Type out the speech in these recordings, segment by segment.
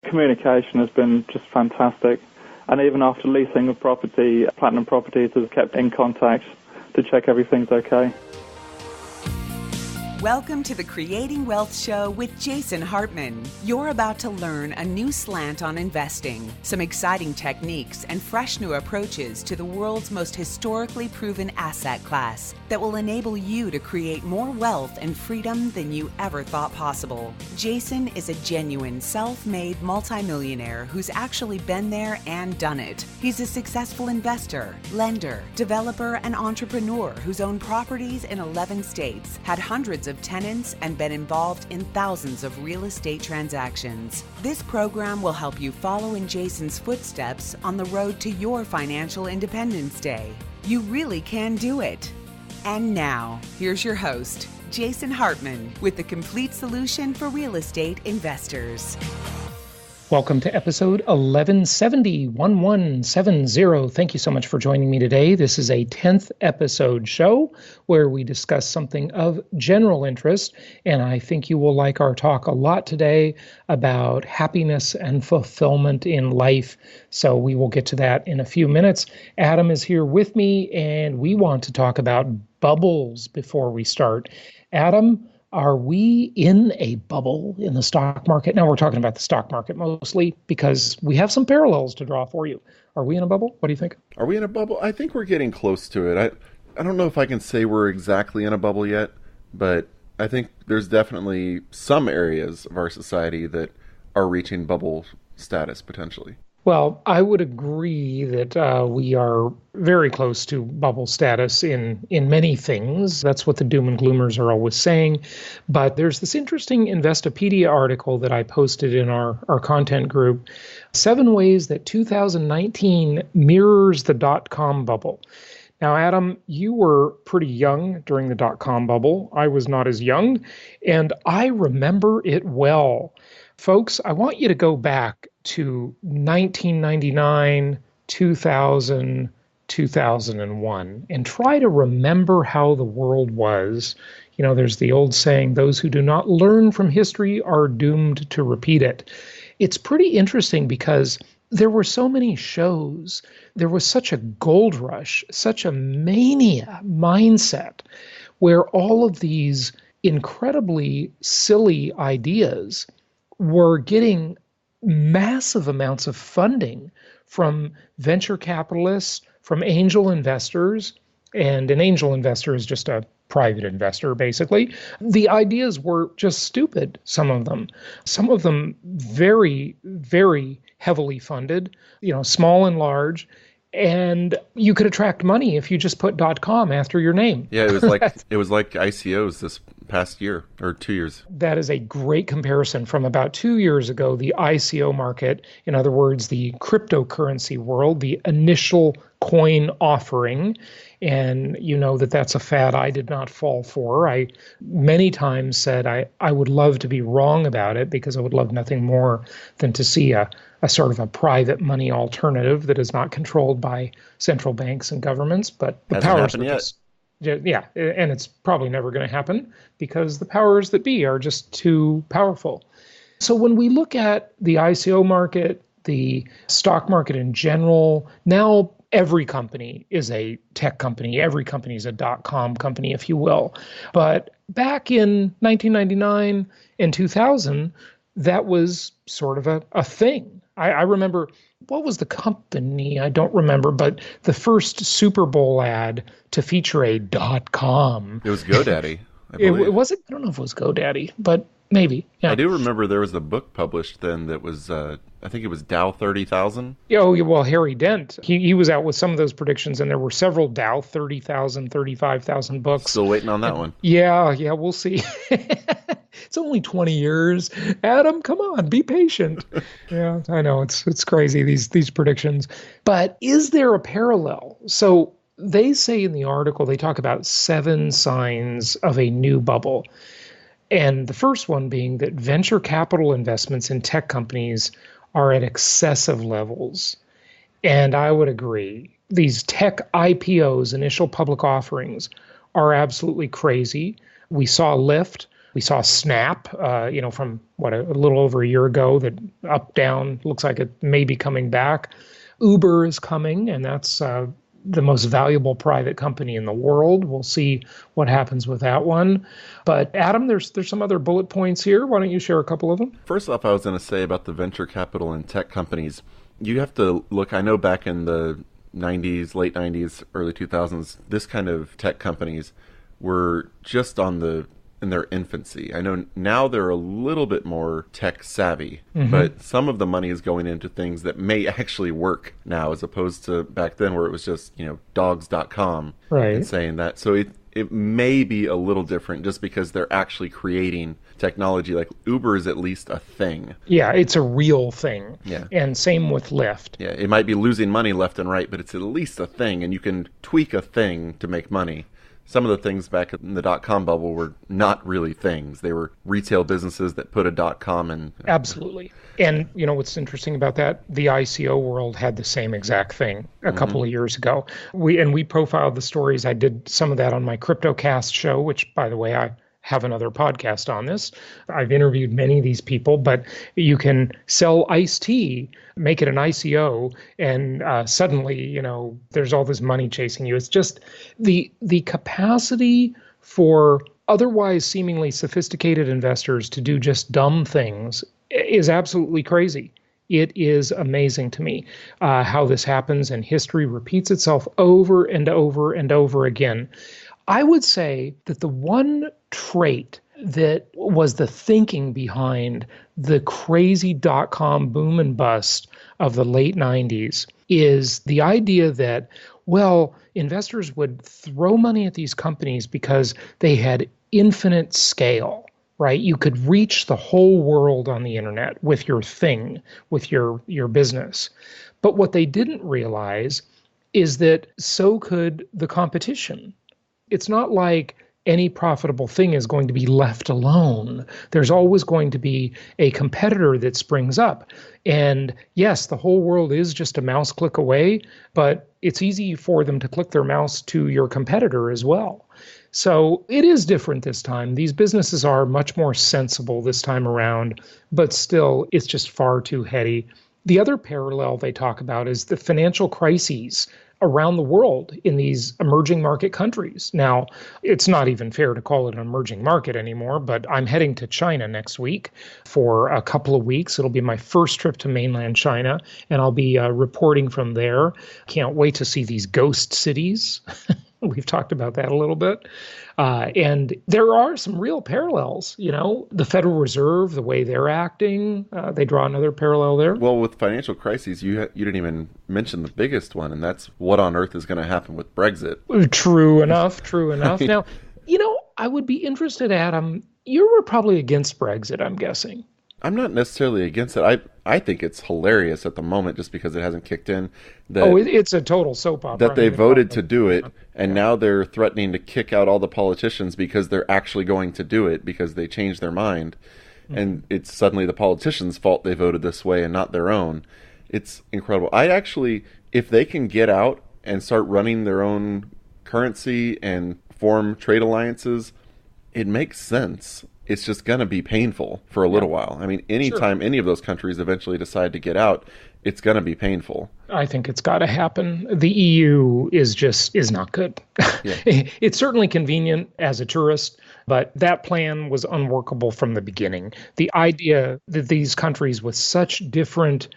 communication has been just fantastic. And even after leasing a property, Platinum Properties has kept in contact to check everything's okay. Welcome to the Creating Wealth Show with Jason Hartman. You're about to learn a new slant on investing, some exciting techniques, and fresh new approaches to the world's most historically proven asset class that will enable you to create more wealth and freedom than you ever thought possible. Jason is a genuine self-made multimillionaire who's actually been there and done it. He's a successful investor, lender, developer, and entrepreneur who's owned properties in 11 states, had hundreds of tenants, and been involved in thousands of real estate transactions. This program will help you follow in Jason's footsteps on the road to your financial independence day. You really can do it. And now, here's your host, Jason Hartman, with the complete solution for real estate investors. Welcome to episode 1170. Thank you so much for joining me today. This is a 10th episode show where we discuss something of general interest, and I think you will like our talk a lot today about happiness and fulfillment in life. So we will get to that in a few minutes. Adam is here with me, and we want to talk about bubbles before we start. Adam, are we in a bubble in the stock market? Now, we're talking about the stock market mostly because we have some parallels to draw for you. Are we in a bubble? What do you think? Are we in a bubble? I think we're getting close to it. I don't know if I can say we're exactly in a bubble yet, but I think there's definitely some areas of our society that are reaching bubble status potentially. Well, I would agree that we are very close to bubble status in many things. That's what the doom and gloomers are always saying. But there's this interesting Investopedia article that I posted in our content group, 7 ways that 2019 mirrors the dot-com bubble. Now, Adam, you were pretty young during the dot-com bubble. I was not as young, and I remember it well. Folks, I want you to go back to 1999, 2000, 2001, and try to remember how the world was. You know, there's the old saying, those who do not learn from history are doomed to repeat it. It's pretty interesting because there were so many shows. There was such a gold rush, such a mania mindset where all of these incredibly silly ideas were getting massive amounts of funding from venture capitalists, from angel investors, and an angel investor is just a private investor, basically. The ideas were just stupid, some of them. Some of them very, very heavily funded, small and large. And you could attract money if you just put .com after your name. Yeah, it was like ICOs this past year or 2 years. That is a great comparison from about 2 years ago. The ICO market, in other words, the cryptocurrency world, the initial coin offering. And you know that that's a fad I did not fall for. I many times said I would love to be wrong about it because I would love nothing more than to see a sort of a private money alternative that is not controlled by central banks and governments. But the powers that be, yeah, and it's probably never going to happen because the powers that be are just too powerful. So when we look at the ICO market, the stock market in general, now every company is a tech company. Every company is a .com company, if you will. But back in 1999 and 2000, that was sort of a thing. I remember, what was the company? I don't remember, but the first Super Bowl ad to feature a .com. It was GoDaddy, I believe. It wasn't, I don't know if it was GoDaddy, but maybe. Yeah. I do remember there was a book published then that was, I think it was Dow 30,000. Oh, well, Harry Dent, he was out with some of those predictions, and there were several Dow 30,000, 35,000 books. Still waiting on that one. Yeah, we'll see. It's only 20 years. Adam, come on, be patient. Yeah, I know, it's crazy, these predictions. But is there a parallel? So they say in the article, they talk about 7 signs of a new bubble. And the first one being that venture capital investments in tech companies are at excessive levels. And I would agree. These tech IPOs, initial public offerings, are absolutely crazy. We saw Lyft. We saw Snap, from a little over a year ago, that up, down, looks like it may be coming back. Uber is coming, and that's the most valuable private company in the world. We'll see what happens with that one. But Adam, there's some other bullet points here. Why don't you share a couple of them? First off, I was going to say about the venture capital and tech companies, you have to look, I know back in the 90s, late 90s, early 2000s, this kind of tech companies were just in their infancy. I know now they're a little bit more tech savvy, but some of the money is going into things that may actually work now, as opposed to back then where it was just, dogs.com and saying that. So it may be a little different just because they're actually creating technology. Like Uber is at least a thing. Yeah, it's a real thing. Yeah. And same with Lyft. Yeah, it might be losing money left and right, but it's at least a thing, and you can tweak a thing to make money. Some of the things back in the dot-com bubble were not really things. They were retail businesses that put a .com in. Absolutely. And what's interesting about that? The ICO world had the same exact thing a couple of years ago. We profiled the stories. I did some of that on my CryptoCast show, which, by the way, I have another podcast on this. I've interviewed many of these people, but you can sell iced tea, make it an ICO, and suddenly, there's all this money chasing you. It's just the capacity for otherwise seemingly sophisticated investors to do just dumb things is absolutely crazy. It is amazing to me how this happens, and history repeats itself over and over and over again. I would say that the one trait that was the thinking behind the crazy dot-com boom and bust of the late 90s is the idea that, investors would throw money at these companies because they had infinite scale, right? You could reach the whole world on the internet with your thing, with your business. But what they didn't realize is that so could the competition. It's not like any profitable thing is going to be left alone. There's always going to be a competitor that springs up. And yes, the whole world is just a mouse click away, but it's easy for them to click their mouse to your competitor as well. So it is different this time. These businesses are much more sensible this time around, but still, it's just far too heady. The other parallel they talk about is the financial crises around the world in these emerging market countries. Now, it's not even fair to call it an emerging market anymore, but I'm heading to China next week for a couple of weeks. It'll be my first trip to mainland China, and I'll be reporting from there. Can't wait to see these ghost cities. We've talked about that a little bit. And there are some real parallels, the Federal Reserve, the way they're acting, they draw another parallel there. Well, with financial crises, you didn't even mention the biggest one, and that's what on earth is going to happen with Brexit. True enough. Now, I would be interested, Adam, you were probably against Brexit, I'm guessing. I'm not necessarily against it. I think it's hilarious at the moment just because it hasn't kicked in. It's a total soap opera. That they voted to do it, and now they're threatening to kick out all the politicians because they're actually going to do it because they changed their mind. And it's suddenly the politicians' fault they voted this way and not their own. It's incredible. If they can get out and start running their own currency and form trade alliances, it makes sense. It's just going to be painful for a little while. I mean, anytime any of those countries eventually decide to get out, it's going to be painful. I think it's got to happen. The EU is not good. Yeah. It's certainly convenient as a tourist, but that plan was unworkable from the beginning. The idea that these countries with such different...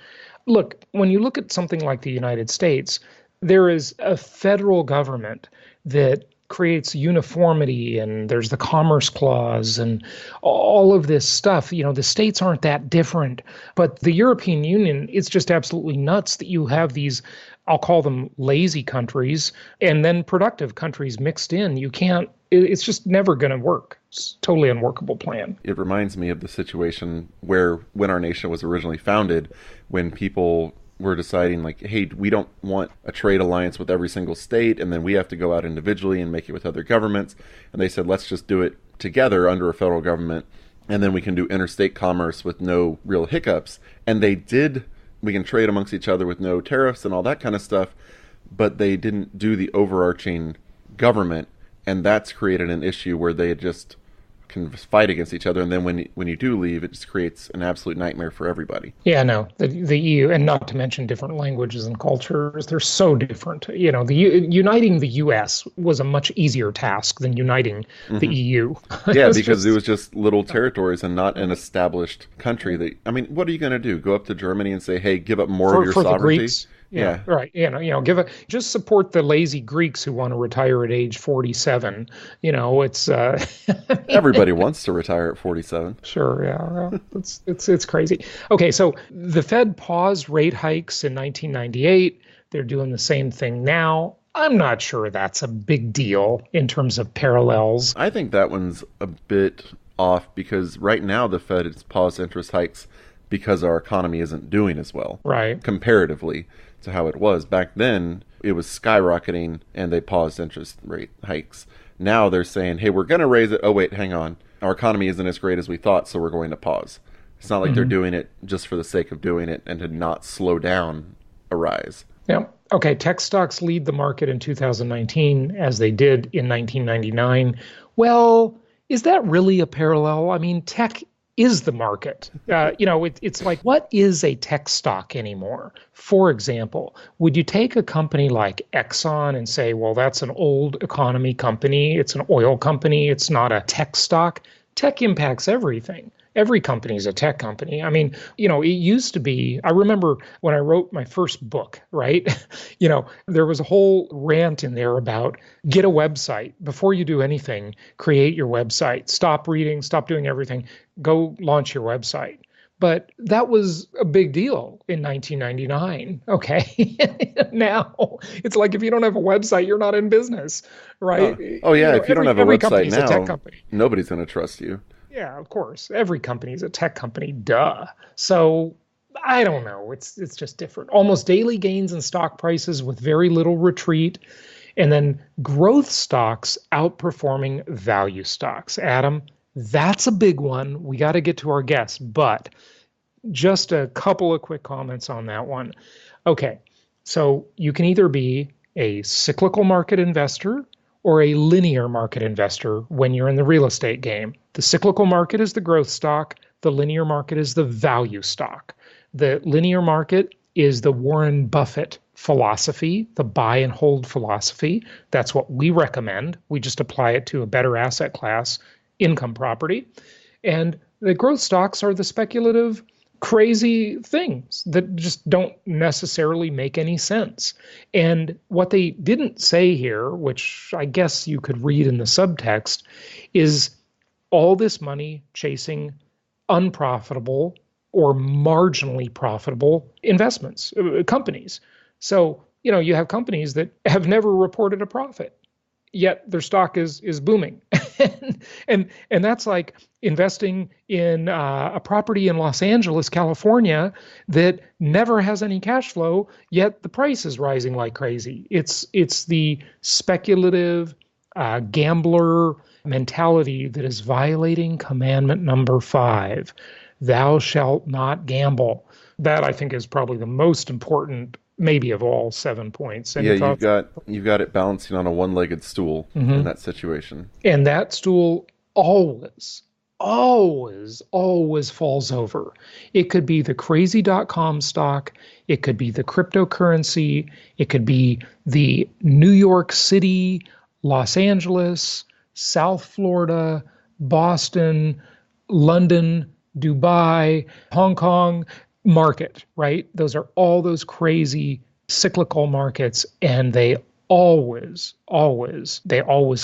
Look, when you look at something like the United States, there is a federal government that creates uniformity, and there's the Commerce Clause and all of this stuff. The states aren't that different, but the European Union, it's just absolutely nuts that you have these, I'll call them lazy countries, and then productive countries mixed in. It's just never going to work. It's a totally unworkable plan. It reminds me of the situation where when our nation was originally founded, when people were deciding like, hey, we don't want a trade alliance with every single state, and then we have to go out individually and make it with other governments. And they said, let's just do it together under a federal government, and then we can do interstate commerce with no real hiccups. And they did. We can trade amongst each other with no tariffs and all that kind of stuff, but they didn't do the overarching government, and that's created an issue where they just can fight against each other, and then when you do leave, it just creates an absolute nightmare for everybody. Yeah, no, the EU, and not to mention different languages and cultures, they're so different. Uniting the US was a much easier task than uniting the EU. Yeah, because it was just little territories and not an established country. What are you going to do? Go up to Germany and say, hey, give up more of your sovereignty? The Greeks. Yeah, right. Just support the lazy Greeks who want to retire at age 47. It's everybody wants to retire at 47. Sure, yeah. It's crazy. Okay, so the Fed paused rate hikes in 1998. They're doing the same thing now. I'm not sure that's a big deal in terms of parallels. I think that one's a bit off because right now the Fed has paused interest hikes because our economy isn't doing as well, right? Comparatively to how it was. Back then, it was skyrocketing and they paused interest rate hikes. Now they're saying, hey, we're going to raise it. Oh, wait, hang on. Our economy isn't as great as we thought, so we're going to pause. It's not like they're doing it just for the sake of doing it and to not slow down a rise. Yeah. Okay, tech stocks lead the market in 2019 as they did in 1999. Well, is that really a parallel? I mean, tech is the market. It's like, what is a tech stock anymore? For example, would you take a company like Exxon and say, well, that's an old economy company. It's an oil company. It's not a tech stock. Tech impacts everything. Every company is a tech company. I mean, it used to be, I remember when I wrote my first book, right? There was a whole rant in there about get a website. Before you do anything, create your website. Stop reading, stop doing everything. Go launch your website. But that was a big deal in 1999, okay? Now, it's like if you don't have a website, you're not in business, right? If you don't have a website now, a tech company. Nobody's going to trust you. Yeah, of course. Every company is a tech company, duh. So I don't know. It's just different. Almost daily gains in stock prices with very little retreat. And then growth stocks outperforming value stocks. Adam, that's a big one. We got to get to our guests, but just a couple of quick comments on that one. Okay, so you can either be a cyclical market investor or a linear market investor when you're in the real estate game. The cyclical market is the growth stock. The linear market is the value stock. The linear market is the Warren Buffett philosophy, the buy and hold philosophy. That's what we recommend. We just apply it to a better asset class, income property. And the growth stocks are the speculative, crazy things that just don't necessarily make any sense. And what they didn't say here, which I guess you could read in the subtext, is all this money chasing unprofitable or marginally profitable investments, companies. So, you have companies that have never reported a profit, yet their stock is booming. and that's like investing in a property in Los Angeles, California that never has any cash flow, yet the price is rising like crazy. It's the speculative gambler mentality that is violating commandment number 5. Thou shalt not gamble. That, I think, is probably the most important, maybe of all 7 points. Any thoughts? you've got it balancing on a one-legged stool in that situation. And that stool always falls over. It could be the crazy.com stock. It could be the cryptocurrency. It could be the New York City, Los Angeles, South Florida, Boston, London, Dubai, Hong Kong market, right? Those are all those crazy cyclical markets, and they always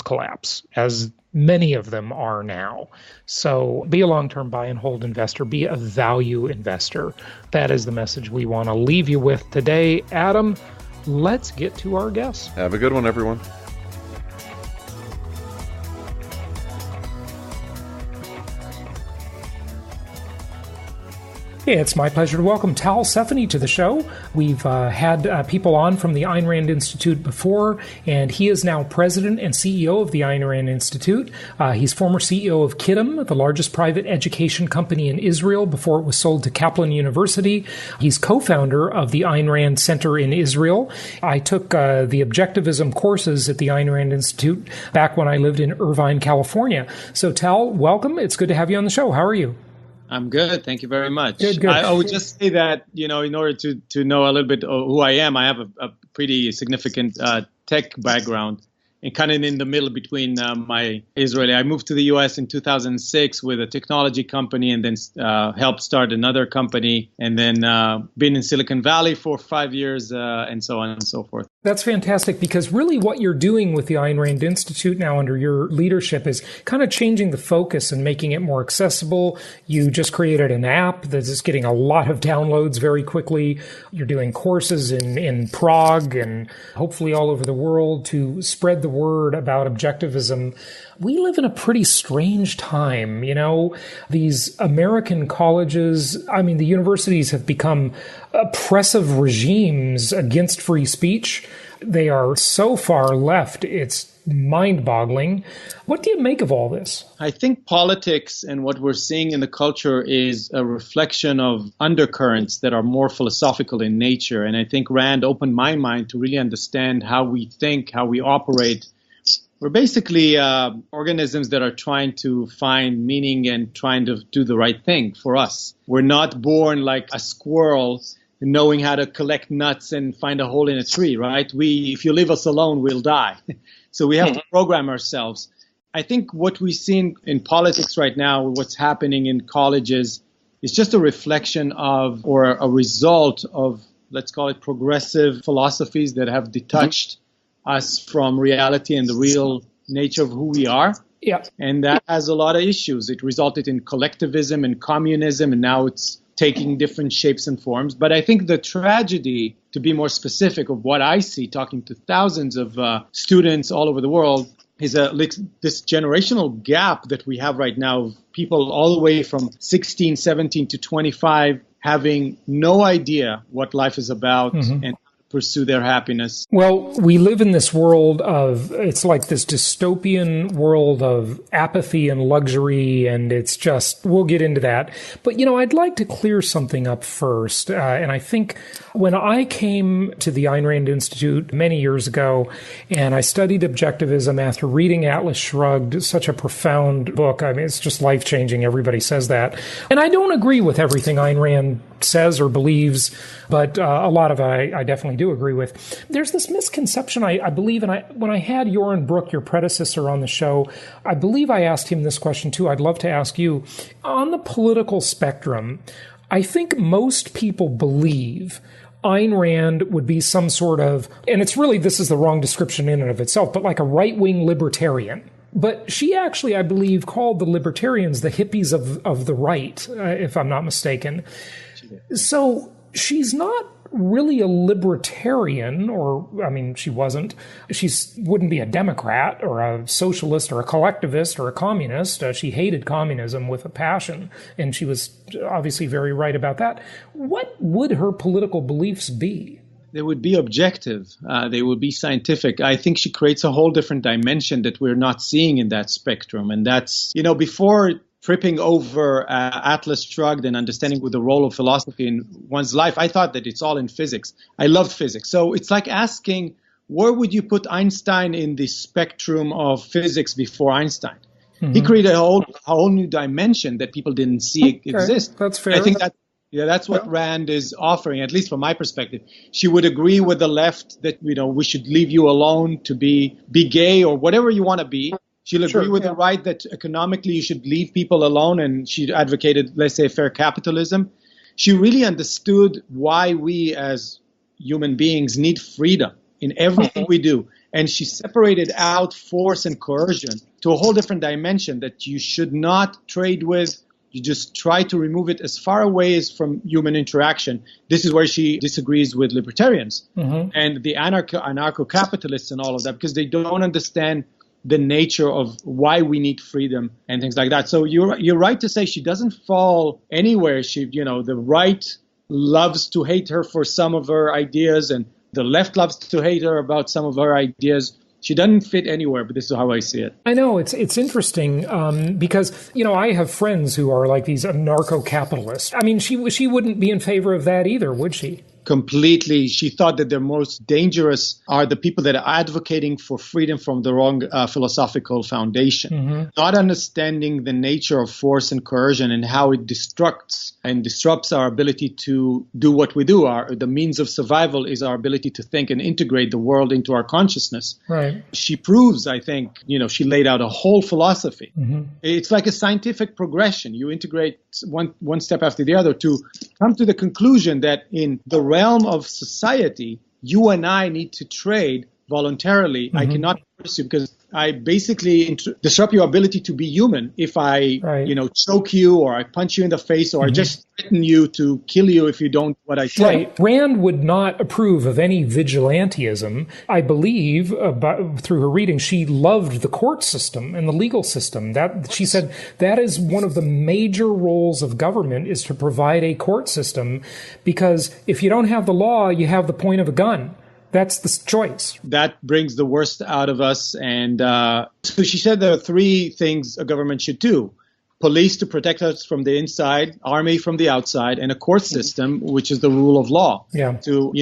collapse, as many of them are now. So be a long-term buy and hold investor, be a value investor. That is the message we want to leave you with today. Adam, let's get to our guests. Have a good one, everyone. It's my pleasure to welcome Tal Tsfany to the show. We've had people on from the Ayn Rand Institute before, and he is now president and CEO of the Ayn Rand Institute. He's former CEO of Kidam, the largest private education company in Israel before it was sold to Kaplan University. He's co-founder of the Ayn Rand Center in Israel. I took the Objectivism courses at the Ayn Rand Institute back when I lived in Irvine, California. So Tal, welcome. It's good to have you on the show. How are you? I'm good. Thank you very much. Good. I would just say that, in order to know a little bit of who I am, I have a pretty significant tech background and kind of in the middle between my Israeli. I moved to the U.S. in 2006 with a technology company and then helped start another company and then been in Silicon Valley for 5 years and so on and so forth. That's fantastic, because really what you're doing with the Ayn Rand Institute now under your leadership is kind of changing the focus and making it more accessible. You just created an app that is getting a lot of downloads very quickly. You're doing courses in Prague and hopefully all over the world to spread the word about objectivism. We live in a pretty strange time, These American colleges, the universities have become oppressive regimes against free speech. They are so far left, it's mind-boggling. What do you make of all this? I think politics and what we're seeing in the culture is a reflection of undercurrents that are more philosophical in nature. And I think Rand opened my mind to really understand how we think, how we operate. We're basically organisms that are trying to find meaning and trying to do the right thing for us. We're not born like a squirrel knowing how to collect nuts and find a hole in a tree, right? If you leave us alone, we'll die. So we have to program ourselves. I think what we see in politics right now, what's happening in colleges, is just a reflection of, or a result of, let's call it progressive philosophies that have detached us from reality and the real nature of who we are. Yeah. And that has a lot of issues. It resulted in collectivism and communism, and now it's taking different shapes and forms. But I think the tragedy, to be more specific of what I see, talking to thousands of students all over the world, is this generational gap that we have right now of people all the way from 16, 17 to 25 having no idea what life is about and pursue their happiness. Well, we live in this world it's like this dystopian world of apathy and luxury, and it's just, we'll get into that. But, I'd like to clear something up first. And I think when I came to the Ayn Rand Institute many years ago, and I studied Objectivism after reading Atlas Shrugged, such a profound book. It's just life-changing. Everybody says that. And I don't agree with everything Ayn Rand says or believes, but a lot of it I definitely do agree with. There's this misconception, I believe, and when I had Joran Brook, your predecessor, on the show, I believe I asked him this question too. I'd love to ask you. On the political spectrum, I think most people believe Ayn Rand would be some sort of, and it's really, this is the wrong description in and of itself, but like a right-wing libertarian. But she actually, I believe, called the libertarians the hippies of the right, if I'm not mistaken. So she's not really a libertarian, she wasn't. She wouldn't be a Democrat or a socialist or a collectivist or a communist. She hated communism with a passion, and she was obviously very right about that. What would her political beliefs be? They would be objective. They would be scientific. I think she creates a whole different dimension that we're not seeing in that spectrum. And that's, before tripping over Atlas Shrugged and understanding with the role of philosophy in one's life, I thought that it's all in physics. I loved physics. So it's like asking, where would you put Einstein in the spectrum of physics before Einstein? He created a whole new dimension that people didn't see exist. That's fair. I think that's what Rand is offering, at least from my perspective. She would agree with the left that, we should leave you alone to be gay or whatever you want to be. She'll agree with the right that economically you should leave people alone, and she advocated, let's say, fair capitalism. She really understood why we as human beings need freedom in everything we do. And she separated out force and coercion to a whole different dimension that you should not trade with. You just try to remove it as far away as from human interaction. This is where she disagrees with libertarians and the anarcho-capitalists and all of that, because they don't understand the nature of why we need freedom and things like that. So you're right to say she doesn't fall anywhere. The right loves to hate her for some of her ideas, and the left loves to hate her about some of her ideas. She doesn't fit anywhere, but this is how I see it. I know it's interesting because, I have friends who are like these anarcho-capitalists. I mean, she wouldn't be in favor of that either, would she? Completely. She thought that the most dangerous are the people that are advocating for freedom from the wrong philosophical foundation, not understanding the nature of force and coercion and how it disrupts our ability to do what we do. The means of survival is our ability to think and integrate the world into our consciousness. Right. She proves, I think, she laid out a whole philosophy. It's like a scientific progression. You integrate one step after the other to come to the conclusion that in the realm of society, you and I need to trade voluntarily. I cannot force you because I basically disrupt your ability to be human if I, choke you or I punch you in the face or I just threaten you to kill you if you don't what I say. Right. Rand would not approve of any vigilantism. I believe, through her reading, she loved the court system and the legal system. That she said that is one of the major roles of government is to provide a court system, because if you don't have the law, you have the point of a gun. That's the choice. That brings the worst out of us. And so she said there are three things a government should do. Police to protect us from the inside, army from the outside, and a court system, which is the rule of law, to,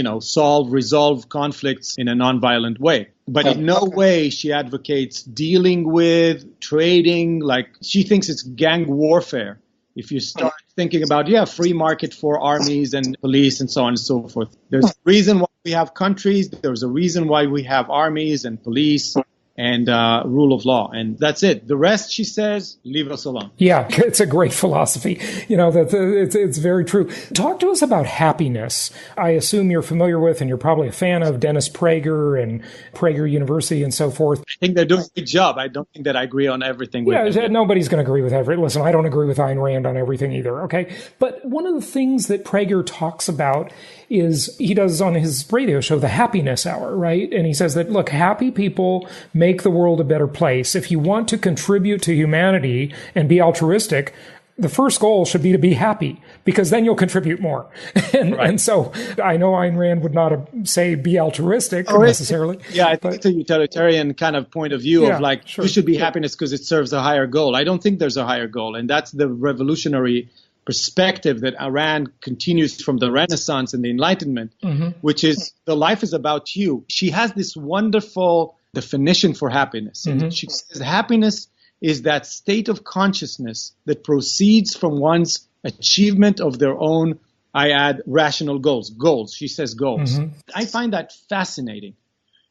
resolve conflicts in a nonviolent way. But in no way she advocates dealing with, trading, like she thinks it's gang warfare. If you start thinking about, free market for armies and police and so on and so forth. There's a reason why we have countries. There's a reason why we have armies and police and rule of law. And that's it. The rest, she says, leave us alone. Yeah, it's a great philosophy. It's very true. Talk to us about happiness. I assume you're familiar with, and you're probably a fan of, Dennis Prager and Prager University and so forth. I think they're doing a good job. I don't think that I agree on everything with them. Nobody's going to agree with everything. Listen, I don't agree with Ayn Rand on everything either, okay? But one of the things that Prager talks about is he does on his radio show, the Happiness Hour, right? And he says that, look, happy people make the world a better place. If you want to contribute to humanity and be altruistic, the first goal should be to be happy, because then you'll contribute more. And so I know Ayn Rand would not say be altruistic necessarily. I think it's a utilitarian kind of point of view of you should be happiness because it serves a higher goal. I don't think there's a higher goal. And that's the revolutionary perspective that Rand continues from the Renaissance and the Enlightenment, which is the life is about you. She has this wonderful definition for happiness. And she says happiness is that state of consciousness that proceeds from one's achievement of their own, I add, rational goals. Goals. She says goals. I find that fascinating.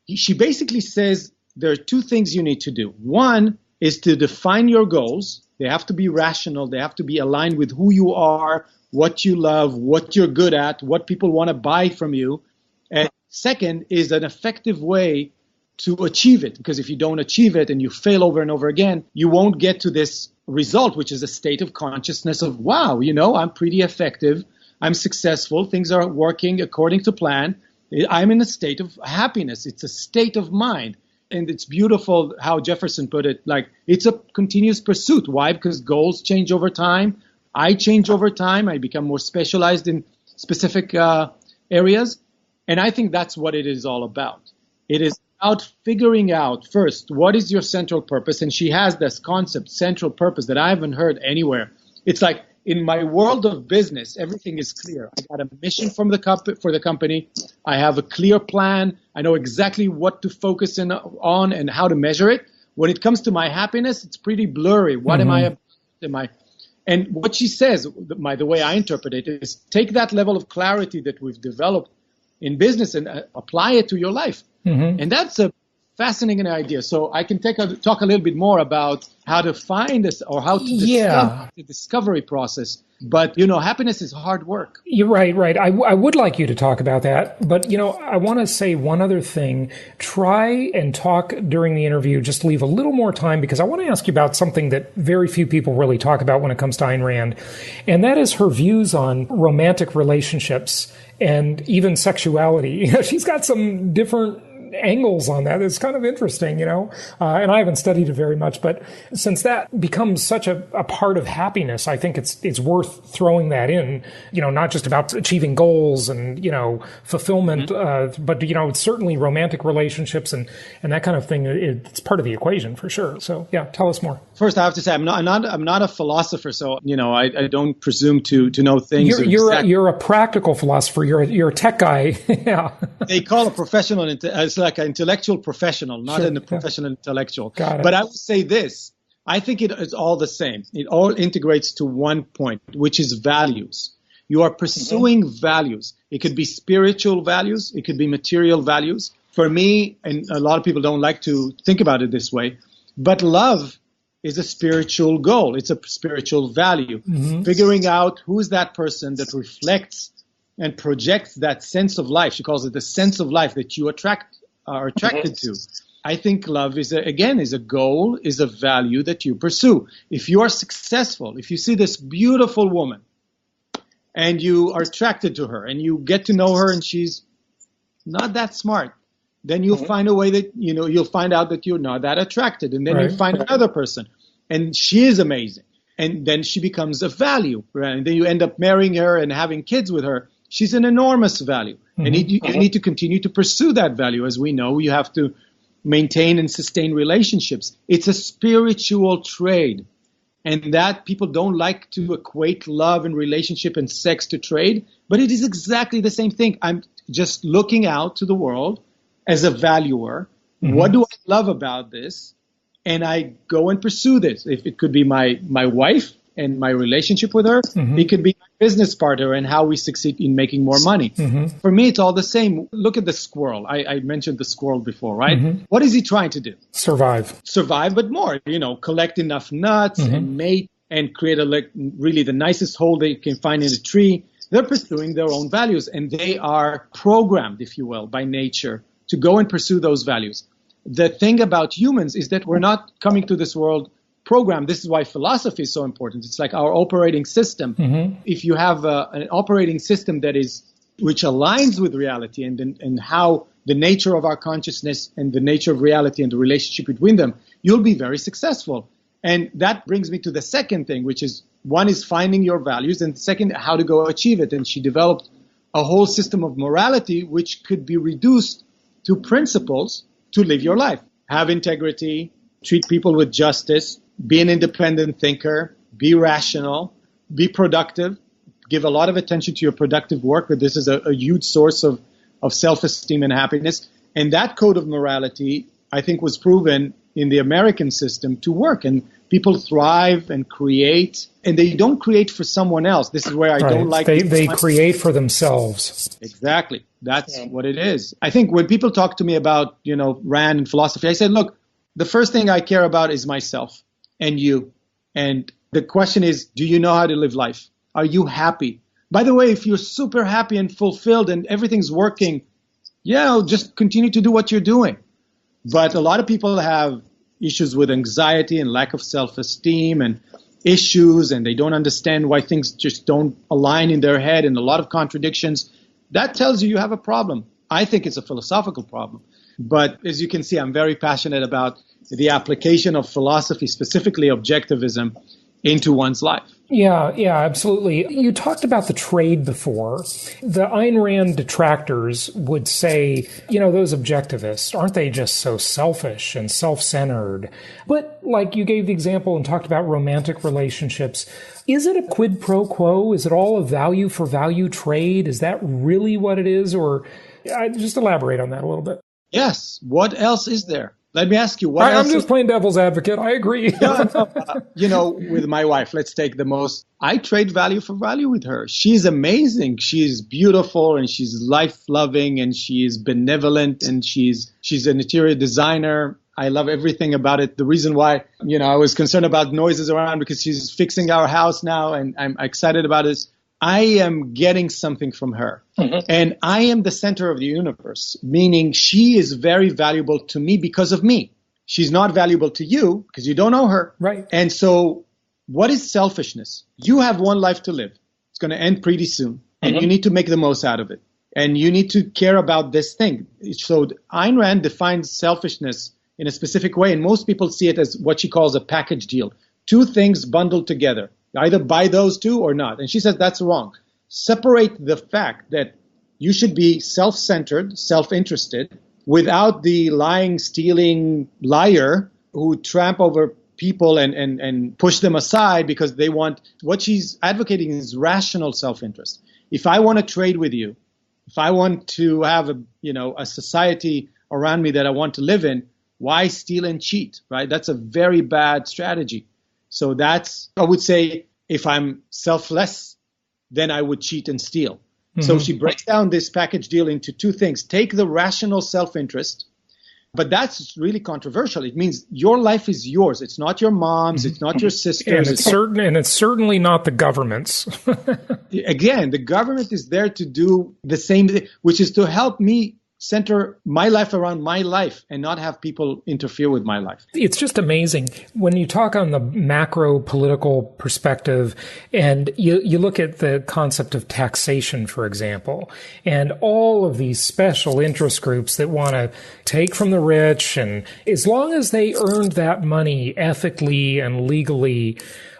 She basically says there are two things you need to do. One is to define your goals. They have to be rational. They have to be aligned with who you are, what you love, what you're good at, what people want to buy from you. And second is an effective way to achieve it. Because if you don't achieve it and you fail over and over again, you won't get to this result, which is a state of consciousness of, wow, I'm pretty effective. I'm successful. Things are working according to plan. I'm in a state of happiness. It's a state of mind. And it's beautiful how Jefferson put it, it's a continuous pursuit. Why? Because goals change over time. I change over time. I become more specialized in specific areas. And I think that's what it is all about. It is about figuring out first, what is your central purpose? And she has this concept, central purpose, that I haven't heard anywhere. It's like, in my world of business, everything is clear. I got a mission for the company. I have a clear plan. I know exactly what to focus on and how to measure it. When it comes to my happiness, it's pretty blurry. What am I? And what she says, the way I interpret it, is take that level of clarity that we've developed in business and apply it to your life. And that's a fascinating idea. So I can talk a little bit more about how to find this or how to discover the discovery process. But, happiness is hard work. You're right. I would like you to talk about that. But, I want to say one other thing. Try and talk during the interview. Just leave a little more time, because I want to ask you about something that very few people really talk about when it comes to Ayn Rand. And that is her views on romantic relationships and even sexuality. She's got some different angles on that. It's kind of interesting, and I haven't studied it very much, but since that becomes such a part of happiness, I think it's worth throwing that in, not just about achieving goals and, fulfillment, but, it's certainly romantic relationships and that kind of thing. It's part of the equation for sure. So yeah, tell us more. First, I have to say, I'm not a philosopher, so, I don't presume to know things. You're a practical philosopher. You're a tech guy. Yeah. They call a professional, it's like an intellectual professional, not a professional intellectual. Got it. But I would say this. I think it is all the same. It all integrates to one point, which is values. You are pursuing values. It could be spiritual values. It could be material values. For me, and a lot of people don't like to think about it this way, but love is a spiritual goal. It's a spiritual value. Figuring out who is that person that reflects and projects that sense of life. She calls it the sense of life that you are attracted to. I think love is a goal, is a value that you pursue. If you are successful, if you see this beautiful woman and you are attracted to her and you get to know her and she's not that smart, then you'll find a way that, you'll find out that you're not that attracted. And then you find another person and she is amazing. And then she becomes a value, right? And then you end up marrying her and having kids with her. She's an enormous value. And you need to continue to pursue that value. As we know, you have to maintain and sustain relationships. It's a spiritual trade. And that people don't like to equate love and relationship and sex to trade, but it is exactly the same thing. I'm just looking out to the world as a valuer. What do I love about this? And I go and pursue this. If it could be my wife and my relationship with her, it could be my business partner and how we succeed in making more money. For me, it's all the same. Look at the squirrel. I mentioned the squirrel before, right? What is he trying to do? Survive, but more, collect enough nuts and mate and create really the nicest hole they can find in a tree. They're pursuing their own values and they are programmed, if you will, by nature to go and pursue those values. The thing about humans is that we're not coming to this world programmed. This is why philosophy is so important. It's like our operating system. If you have an operating system which aligns with reality and how the nature of our consciousness and the nature of reality and the relationship between them, you'll be very successful. And that brings me to the second thing, which is one is finding your values and second, how to go achieve it. And she developed a whole system of morality, which could be reduced to principles to live your life. Have integrity, treat people with justice, be an independent thinker, be rational, be productive, give a lot of attention to your productive work, but this is a huge source of self-esteem and happiness. And that code of morality, I think, was proven in the American system to work. And people thrive and create, and they don't create for someone else. This is where I don't like... They create for themselves. Exactly. That's what it is. I think when people talk to me about, Rand and philosophy, I said, look, the first thing I care about is myself and you. And the question is, do you know how to live life? Are you happy? By the way, if you're super happy and fulfilled and everything's working, just continue to do what you're doing. But a lot of people have issues with anxiety and lack of self-esteem and issues, and they don't understand why things just don't align in their head and a lot of contradictions. That tells you have a problem. I think it's a philosophical problem. But as you can see, I'm very passionate about the application of philosophy, specifically objectivism, into one's life. Yeah, absolutely. You talked about the trade before. The Ayn Rand detractors would say, those objectivists, aren't they just so selfish and self-centered? But like you gave the example and talked about romantic relationships, is it a quid pro quo? Is it all a value for value trade? Is that really what it is? Or just elaborate on that a little bit. Yes. What else is there? Let me ask you, what else? I'm just playing devil's advocate. I agree. With my wife, let's take I trade value for value with her. She's amazing. She's beautiful and she's life-loving and she's benevolent and she's an interior designer. I love everything about it. The reason why, I was concerned about noises around because she's fixing our house now and I'm excited about it. I am getting something from her. And I am the center of the universe, meaning she is very valuable to me because of me. She's not valuable to you because you don't know her. Right. And so what is selfishness? You have one life to live. It's going to end pretty soon. And you need to make the most out of it. And you need to care about this thing. So Ayn Rand defines selfishness in a specific way, and most people see it as what she calls a package deal. Two things bundled together. Either buy those two or not. And she says that's wrong. Separate the fact that you should be self-centered, self-interested, without the lying, stealing liar who tramp over people and push them aside because they want, what she's advocating is rational self-interest. If I want to trade with you, if I want to have a society around me that I want to live in, why steal and cheat, right? That's a very bad strategy. So that's, I would say, if I'm selfless, then I would cheat and steal. Mm-hmm. So she breaks down this package deal into two things. Take the rational self-interest, but that's really controversial. It means your life is yours. It's not your mom's. It's not your sister's. And it's certainly not the government's. Again, the government is there to do the same thing, which is to help me center my life around my life and not have people interfere with my life. It's just amazing when you talk on the macro political perspective and you look at the concept of taxation, for example, and all of these special interest groups that want to take from the rich, and as long as they earned that money ethically and legally,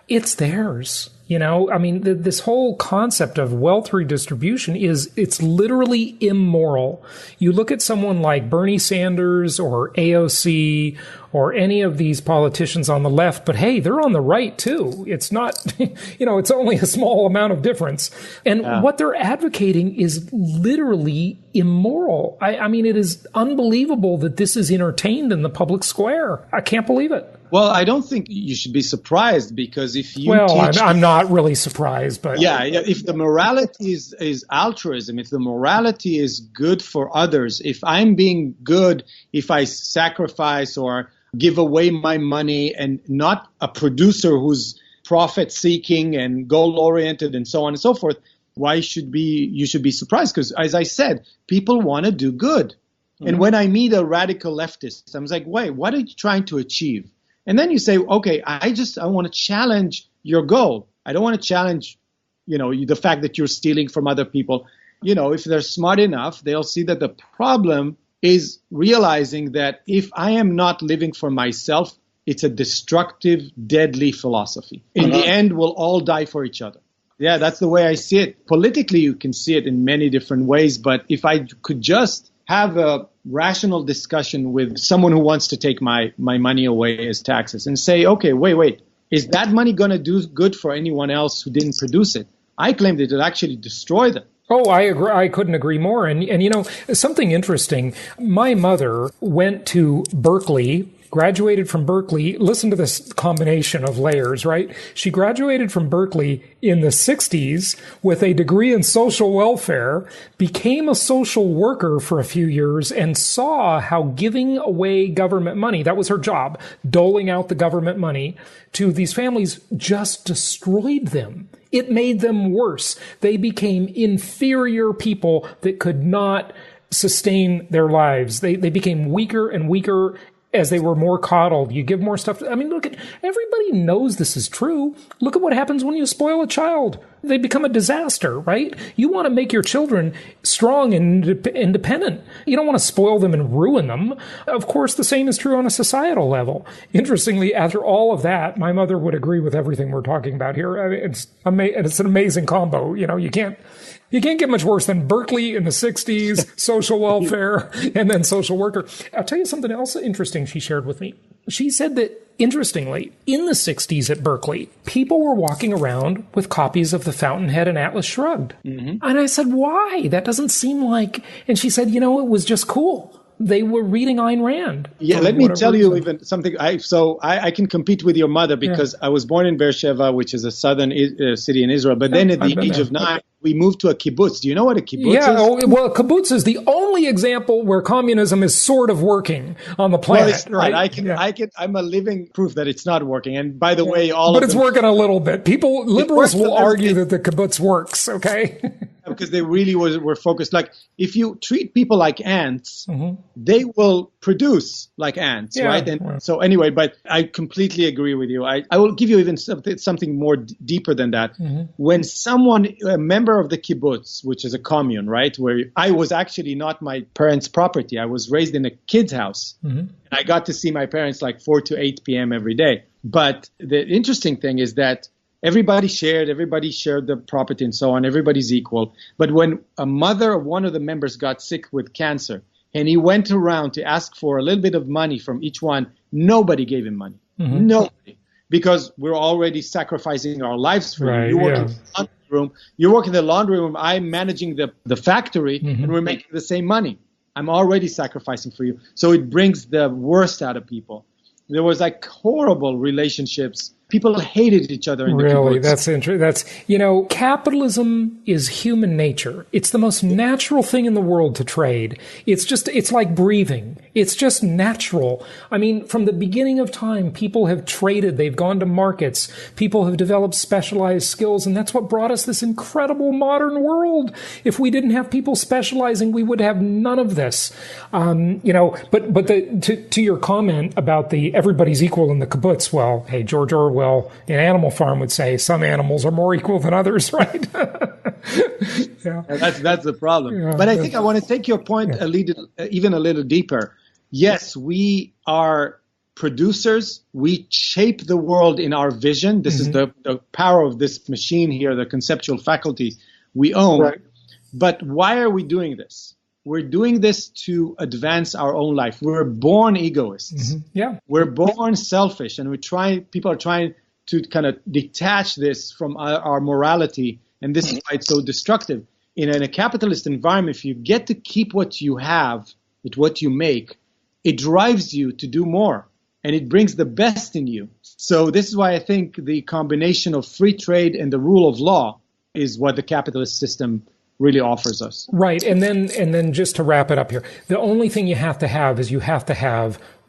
it's theirs. I mean, this whole concept of wealth redistribution it's literally immoral. You look at someone like Bernie Sanders or AOC or any of these politicians on the left, but hey, they're on the right too. It's not, it's only a small amount of difference. And what they're advocating is literally immoral. I mean, it is unbelievable that this is entertained in the public square. I can't believe it. Well, I don't think you should be surprised, because if you I'm not really surprised, but if the morality is altruism, if the morality is good for others, if I'm being good, if I sacrifice or give away my money and not a producer who's profit-seeking and goal-oriented and so on and so forth, you should be surprised? Because, as I said, people want to do good. Mm-hmm. And when I meet a radical leftist, I'm like, wait, what are you trying to achieve? And then you say, okay, I want to challenge your goal. I don't want to challenge, the fact that you're stealing from other people. If they're smart enough, they'll see that the problem is realizing that if I am not living for myself, it's a destructive, deadly philosophy. In the end, we'll all die for each other. Yeah, that's the way I see it. Politically, you can see it in many different ways. But if I could just have a rational discussion with someone who wants to take my money away as taxes and say, okay, wait, is that money going to do good for anyone else who didn't produce it? I claim that it'll actually destroy them. Oh, I agree. I couldn't agree more. And something interesting, my mother went to Berkeley, graduated from Berkeley. Listen to this combination of layers, right? She graduated from Berkeley in the 60s with a degree in social welfare, became a social worker for a few years, and saw how giving away government money, that was her job, doling out the government money to these families, just destroyed them. It made them worse. They became inferior people that could not sustain their lives. They became weaker and weaker as they were more coddled. You give more stuff. Look at, everybody knows this is true. Look at what happens when you spoil a child. They become a disaster, right? You want to make your children strong and independent. You don't want to spoil them and ruin them. Of course, the same is true on a societal level. Interestingly, after all of that, my mother would agree with everything we're talking about here. It's an amazing combo. You can't get much worse than Berkeley in the 60s, social welfare, and then social worker. I'll tell you something else interesting she shared with me. She said that, interestingly, in the 60s at Berkeley, people were walking around with copies of The Fountainhead and Atlas Shrugged. Mm-hmm. And I said, why? That doesn't seem like... And she said, it was just cool. They were reading Ayn Rand. Yeah, let me tell you even something. I can compete with your mother because I was born in Beersheba, which is a southern city in Israel. But then at the age of 9, we moved to a kibbutz. Do you know what a kibbutz is? Well, a kibbutz is the only example where communism is sort of working on the planet. Well, right? I'm a living proof that it's not working. And by the way, but it's working a little bit. Liberals will argue that the kibbutz works, okay? Because they really were focused. Like, if you treat people like ants, they will produce like ants, right? And so anyway, but I completely agree with you. I will give you even something more deeper than that. When someone, a member of the kibbutz, which is a commune, right, where I was actually not my parents' property. I was raised in a kid's house. And I got to see my parents like 4 to 8 p.m. every day. But the interesting thing is that everybody shared the property and so on. Everybody's equal. But when a mother of one of the members got sick with cancer, and he went around to ask for a little bit of money from each one, nobody gave him money. Nobody. Because we're already sacrificing our lives for you. You work in the laundry room. You work in the laundry room. I'm managing the factory, and we're making the same money. I'm already sacrificing for you. So it brings the worst out of people. There was like horrible relationships. People hated each other in the Really, kibbutz. that's interesting. That's, capitalism is human nature. It's the most natural thing in the world to trade. It's like breathing. It's just natural. I mean, from the beginning of time, people have traded. They've gone to markets. People have developed specialized skills, and that's what brought us this incredible modern world. If we didn't have people specializing, we would have none of this. But to your comment about the everybody's equal in the kibbutz, well, hey, George Orwell in Animal Farm would say some animals are more equal than others, right? That's the problem. But I think I want to take your point even a little deeper. Yes, we are producers. We shape the world in our vision. This is the power of this machine here, the conceptual faculty we own. Right. But why are we doing this? We're doing this to advance our own life. We're born egoists. We're born selfish, and people are trying to kind of detach this from our morality, and this is why it's so destructive. In a capitalist environment, if you get to keep what you have, what you make, it drives you to do more, and it brings the best in you. So this is why I think the combination of free trade and the rule of law is what the capitalist system really offers us. Right. And then just to wrap it up here, the only thing you have to have is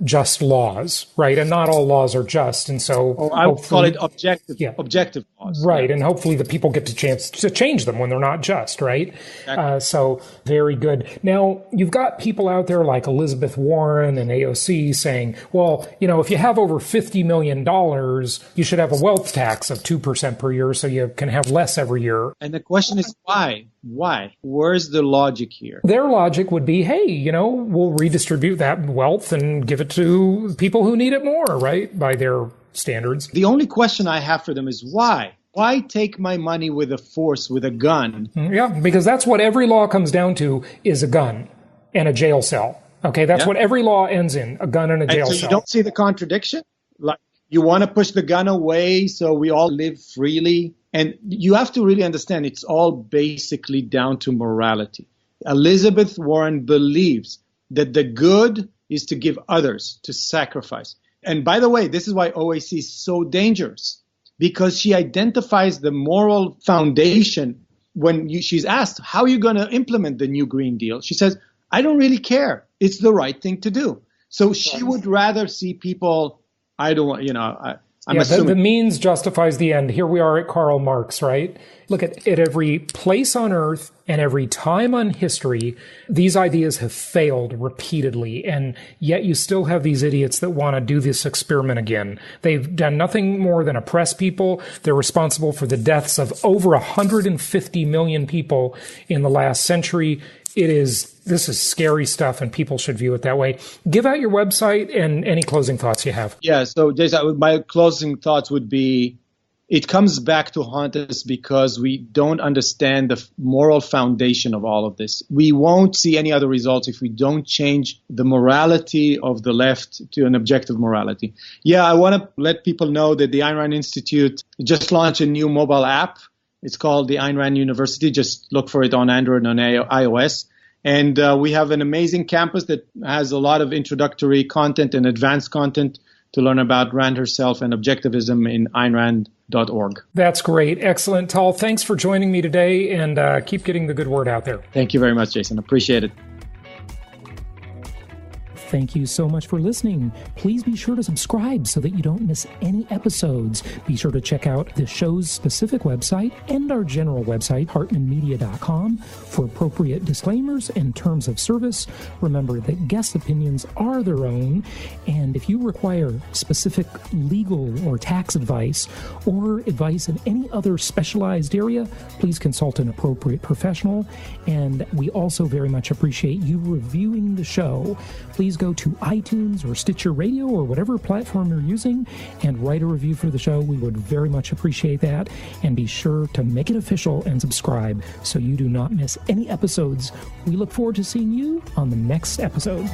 just laws, right? And not all laws are just. And so I would call it objective laws. Right. And hopefully the people get the chance to change them when they're not just, right? Exactly. So very good. Now, you've got people out there like Elizabeth Warren and AOC saying, well, if you have over $50 million, you should have a wealth tax of 2% per year so you can have less every year. And the question is why? Why? Where's the logic here? Their logic would be, hey, we'll redistribute that wealth and give it to people who need it more, right? By their standards. The only question I have for them is why? Why take my money with a force, with a gun? Yeah, because that's what every law comes down to is a gun and a jail cell. Okay, that's what every law ends in, a gun and a jail cell. So you don't see the contradiction? Like, you want to push the gun away so we all live freely? And you have to really understand it's all basically down to morality. Elizabeth Warren believes that the good is to give others, to sacrifice. And by the way, this is why OAC is so dangerous, because she identifies the moral foundation. When she's asked, how are you going to implement the new Green Deal? She says, I don't really care. It's the right thing to do. So she would rather see people, I'm assuming. The means justifies the end. Here we are at Karl Marx, right? Look at every place on earth and every time on history, these ideas have failed repeatedly. And yet you still have these idiots that want to do this experiment again. They've done nothing more than oppress people. They're responsible for the deaths of over 150 million people in the last century. This is scary stuff, and people should view it that way. Give out your website and any closing thoughts you have. Yeah, so Jason, my closing thoughts would be, it comes back to haunt us because we don't understand the moral foundation of all of this. We won't see any other results if we don't change the morality of the left to an objective morality. Yeah, I want to let people know that the Ayn Rand Institute just launched a new mobile app. It's called the Ayn Rand University. Just look for it on Android and on iOS. And we have an amazing campus that has a lot of introductory content and advanced content to learn about Rand herself and Objectivism in AynRand.org. That's great. Excellent. Tal, thanks for joining me today, and keep getting the good word out there. Thank you very much, Jason. Appreciate it. Thank you so much for listening. Please be sure to subscribe so that you don't miss any episodes. Be sure to check out the show's specific website and our general website, hartmanmedia.com, for appropriate disclaimers and terms of service. Remember that guest opinions are their own, and if you require specific legal or tax advice or advice in any other specialized area, please consult an appropriate professional. And we also very much appreciate you reviewing the show. Please go to iTunes or Stitcher Radio or whatever platform you're using and write a review for the show. We would very much appreciate that. And be sure to make it official and subscribe so you do not miss any episodes. We look forward to seeing you on the next episode.